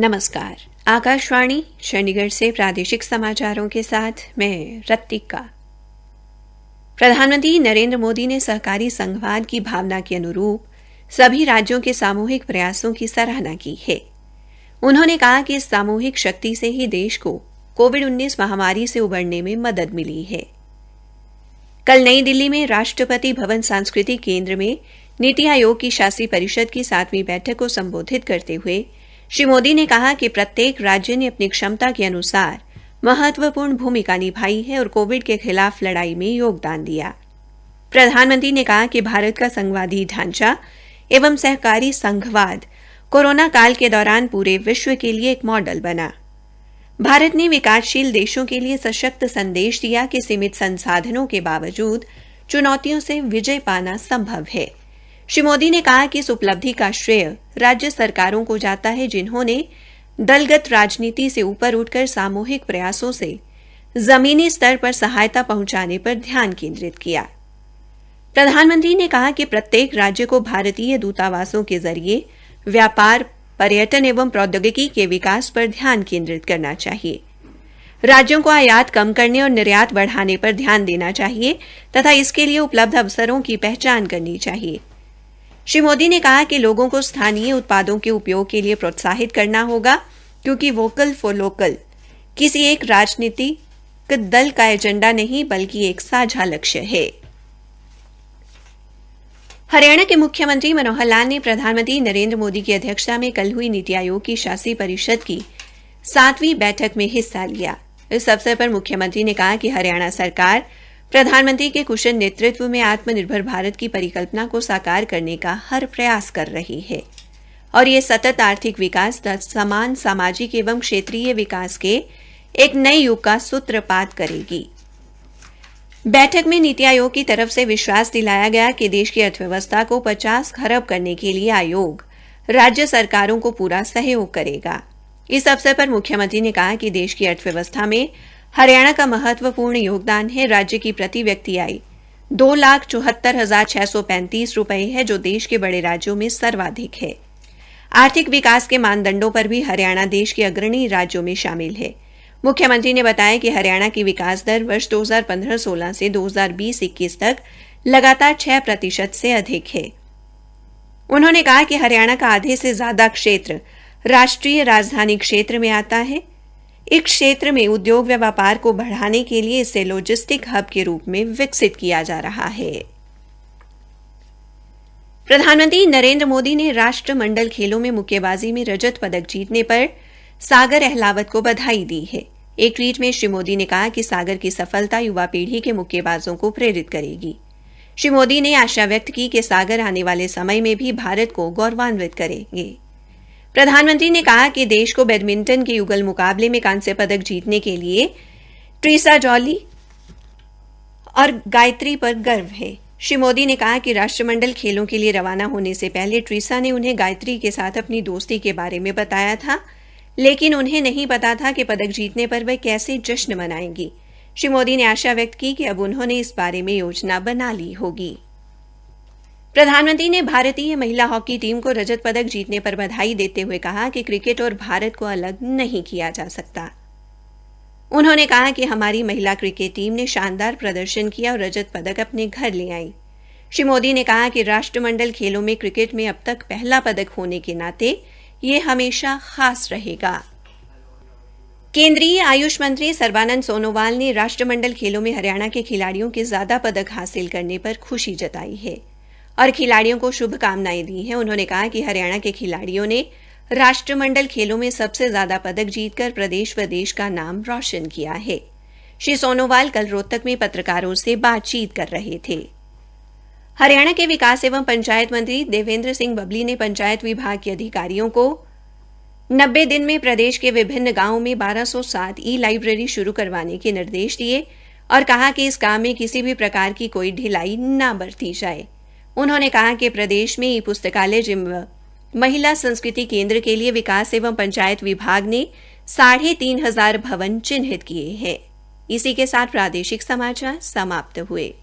नमस्कार। आकाशवाणी चंडीगढ़ से प्रादेशिक समाचारों के साथ मैं रत्तिका। प्रधानमंत्री नरेंद्र मोदी ने सहकारी संघवाद की भावना के अनुरूप सभी राज्यों के सामूहिक प्रयासों की सराहना की है। उन्होंने कहा कि इस सामूहिक शक्ति से ही देश को कोविड-19 महामारी से उबरने में मदद मिली है। कल नई दिल्ली में राष्ट्रपति भवन सांस्कृतिक केंद्र में नीति आयोग की शासी परिषद की 7वीं बैठक को संबोधित करते हुए श्री मोदी ने कहा कि प्रत्येक राज्य ने अपनी क्षमता के अनुसार महत्वपूर्ण भूमिका निभाई है और कोविड के खिलाफ लड़ाई में योगदान दिया। प्रधानमंत्री ने कहा कि भारत का संघवादी ढांचा एवं सहकारी संघवाद कोरोना काल के दौरान पूरे विश्व के लिए एक मॉडल बना। भारत ने विकासशील देशों के लिए सशक्त संदेश दिया कि सीमित संसाधनों के बावजूद चुनौतियों से विजय पाना संभव है। श्री मोदी ने कहा कि इस उपलब्धि का श्रेय राज्य सरकारों को जाता है, जिन्होंने दलगत राजनीति से ऊपर उठकर सामूहिक प्रयासों से जमीनी स्तर पर सहायता पहुंचाने पर ध्यान केंद्रित किया। प्रधानमंत्री ने कहा कि प्रत्येक राज्य को भारतीय दूतावासों के जरिए व्यापार, पर्यटन एवं प्रौद्योगिकी के विकास पर ध्यान केंद्रित करना चाहिए। राज्यों को आयात कम करने और निर्यात बढ़ाने पर ध्यान देना चाहिए तथा इसके लिए उपलब्ध अवसरों की पहचान करनी चाहिए। श्री मोदी ने कहा कि लोगों को स्थानीय उत्पादों के उपयोग के लिए प्रोत्साहित करना होगा, क्योंकि वोकल फॉर लोकल किसी एक राजनीतिक दल का एजेंडा नहीं बल्कि एक साझा लक्ष्य है। हरियाणा के मुख्यमंत्री मनोहर लाल ने प्रधानमंत्री नरेंद्र मोदी की अध्यक्षता में कल हुई नीति आयोग की शासी परिषद की 7वीं बैठक में हिस्सा लिया। इस अवसर पर मुख्यमंत्री ने कहा कि हरियाणा सरकार प्रधानमंत्री के कुशल नेतृत्व में आत्मनिर्भर भारत की परिकल्पना को साकार करने का हर प्रयास कर रही है और ये सतत आर्थिक विकास तथा समान सामाजिक एवं क्षेत्रीय विकास के एक नए युग का सूत्रपात करेगी। बैठक में नीति आयोग की तरफ से विश्वास दिलाया गया कि देश की अर्थव्यवस्था को 50 खरब करने के लिए आयोग राज्य सरकारों को पूरा सहयोग करेगा। इस अवसर पर मुख्यमंत्री ने कहा कि देश की अर्थव्यवस्था में हरियाणा का महत्वपूर्ण योगदान है। राज्य की प्रति व्यक्ति आय 2,74,635 रुपए है, जो देश के बड़े राज्यों में सर्वाधिक है। आर्थिक विकास के मानदंडों पर भी हरियाणा देश के अग्रणी राज्यों में शामिल है। मुख्यमंत्री ने बताया कि हरियाणा की विकास दर वर्ष 2015-16 से 2020-21 तक लगातार 6% से अधिक है। उन्होंने कहा कि हरियाणा का आधे से ज्यादा क्षेत्र राष्ट्रीय राजधानी क्षेत्र में आता है। इस क्षेत्र में उद्योग व व्यापार को बढ़ाने के लिए इसे लॉजिस्टिक हब के रूप में विकसित किया जा रहा है। प्रधानमंत्री नरेंद्र मोदी ने राष्ट्रमंडल खेलों में मुक्केबाजी में रजत पदक जीतने पर सागर अहलावत को बधाई दी है। एक ट्वीट में श्री मोदी ने कहा कि सागर की सफलता युवा पीढ़ी के मुक्केबाजों को प्रेरित करेगी। श्री मोदी ने आशा व्यक्त की कि सागर आने वाले समय में भी भारत को गौरवान्वित करेंगे। प्रधानमंत्री ने कहा कि देश को बैडमिंटन के युगल मुकाबले में कांस्य पदक जीतने के लिए ट्रीसा जॉली और गायत्री पर गर्व है। श्री मोदी ने कहा कि राष्ट्रमंडल खेलों के लिए रवाना होने से पहले ट्रीसा ने उन्हें गायत्री के साथ अपनी दोस्ती के बारे में बताया था, लेकिन उन्हें नहीं पता था कि पदक जीतने पर वे कैसे जश्न मनाएंगी। श्री मोदी ने आशा व्यक्त की कि अब उन्होंने इस बारे में योजना बना ली होगी। प्रधानमंत्री ने भारतीय महिला हॉकी टीम को रजत पदक जीतने पर बधाई देते हुए कहा कि क्रिकेट और भारत को अलग नहीं किया जा सकता। उन्होंने कहा कि हमारी महिला क्रिकेट टीम ने शानदार प्रदर्शन किया और रजत पदक अपने घर ले आई। श्री मोदी ने कहा कि राष्ट्रमंडल खेलों में क्रिकेट में अब तक पहला पदक होने के नाते यह हमेशा खास रहेगा। केंद्रीय आयुष मंत्री सर्बानंद सोनोवाल ने राष्ट्रमंडल खेलों में हरियाणा के खिलाड़ियों के ज्यादा पदक हासिल करने पर खुशी जताई है और खिलाड़ियों को शुभकामनाएं दी हैं। उन्होंने कहा कि हरियाणा के खिलाड़ियों ने राष्ट्रमंडल खेलों में सबसे ज्यादा पदक जीतकर प्रदेश व देश का नाम रोशन किया है। श्री सोनोवाल कल रोहतक में पत्रकारों से बातचीत कर रहे थे। हरियाणा के विकास एवं पंचायत मंत्री देवेंद्र सिंह बबली ने पंचायत विभाग के अधिकारियों को 90 दिन में प्रदेश के विभिन्न गांवों में 1207 ई-लाइब्रेरी शुरू करवाने के निर्देश दिए और कहा कि इस काम में किसी भी प्रकार की कोई ढिलाई न बरती जाए। उन्होंने कहा कि प्रदेश में ई पुस्तकालय जिम महिला संस्कृति केंद्र के लिए विकास एवं पंचायत विभाग ने 3,500 भवन चिन्हित किए हैं। इसी के साथ प्रादेशिक समाचार समाप्त हुए।